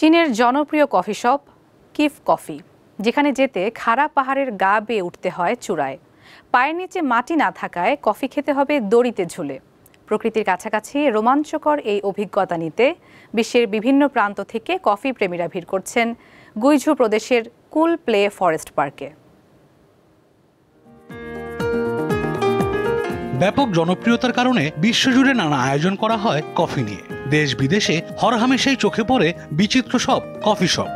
চীনের জনপ্রিয় coffee shop কিফ coffee, যেখানে যেতে খাড়া পাহাড়ের গা বেয়ে উঠতে হয় চূড়ায়। পায়ের নিচে মাটি না থাকায় কফি খেতে হবে দড়িতে ঝুলে। প্রকৃতির কাছাকাছি রোমাঞ্চকর এই অভিজ্ঞতা নিতে বিশ্বের বিভিন্ন প্রান্ত থেকে কফি প্রেমীরা ভিড় করছেন গুইঝু প্রদেশের কুল প্লে ফরেস্ট পার্কে। ব্যাপক জনপ্রিয়তার কারণে বিশ্বজুড়ে নানা আয়োজন করা হয় কফি নিয়ে। দেশ বিদেশে হরহামেশাই চোখে পড়ে বিচিত্র সব কফি শপ।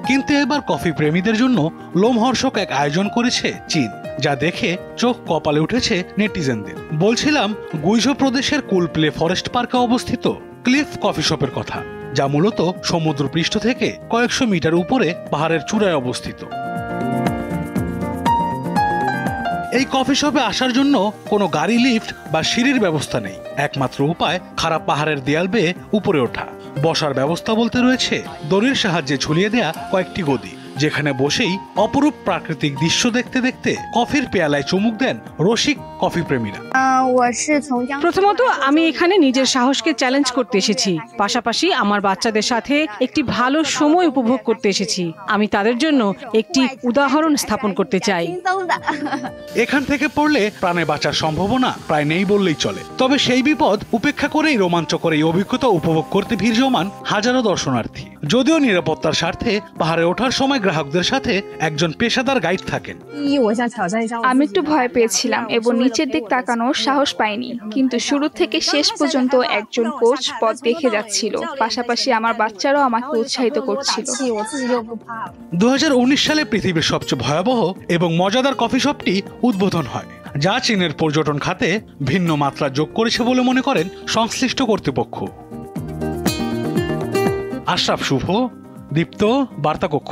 কিন্তু এবার কফি প্রেমীদের জন্য লোমহর্ষক এক আয়োজন করেছে চীন, যা দেখে চোখ কপালে উঠেছে নেটিজেনদের। বলছিলাম গুইঝু প্রদেশের কুল প্লে ফরেস্ট পার্কে অবস্থিত ক্লিফ কফি শপের কথা, যা মূলত সমুদ্রপৃষ্ঠ থেকে কয়েকশো মিটার উপরে পাহাড়ের চূড়ায় অবস্থিত। এই কফি শপে আসার জন্য কোনো গাড়ি, লিফট বা সিঁড়ির ব্যবস্থা নেই। একমাত্র উপায় খারাপ পাহাড়ের দেয়াল বেয়ে উপরে ওঠা। বসার ব্যবস্থা বলতে রয়েছে দড়ির সাহায্যে ঝুলিয়ে দেয়া কয়েকটি গদি, যেখানে বসেই অপরূপ প্রাকৃতিক দৃশ্য দেখতে দেখতে কফির পেয়ালায় চুমুক দেন রসিক কফি প্রেমীরা। প্রথমত আমি এখানে নিজের সাহসকে চ্যালেঞ্জ করতে এসেছি, পাশাপাশি আমার বাচ্চাদের সাথে একটি ভালো সময় উপভোগ করতে এসেছি। আমি তাদের জন্য একটি উদাহরণ স্থাপন করতে চাই। এখান থেকে পড়লে প্রাণে বাঁচার সম্ভাবনা প্রায় নেই বললেই চলে। তবে সেই বিপদ উপেক্ষা করেই রোমাঞ্চকর এই অভিজ্ঞতা উপভোগ করতে ভিড় জমান হাজারো দর্শনার্থী। যদিও নিরাপত্তার স্বার্থে পাহাড়ে ওঠার সময় গ্রাহকদের সাথে একজন পেশাদার গাইড থাকেন। আমি একটু ভয় পেয়েছিলাম এবং নিচের দিক তাকানোর সাহস পাইনি, কিন্তু শুরু থেকে শেষ পর্যন্ত একজন কোচ পথ দেখে যাচ্ছিল। পাশাপাশি আমার বাচ্চারাও আমাকে উৎসাহিত করছিল। 2019 সালে পৃথিবীর সবচেয়ে ভয়াবহ এবং মজাদার কফি শপটি উদ্বোধন হয়, যা চীনের পর্যটন খাতে ভিন্ন মাত্রা যোগ করেছে বলে মনে করেন সংশ্লিষ্ট কর্তৃপক্ষ। আশরাফ শুভ, দীপ্ত, বার্তা কক্ষ।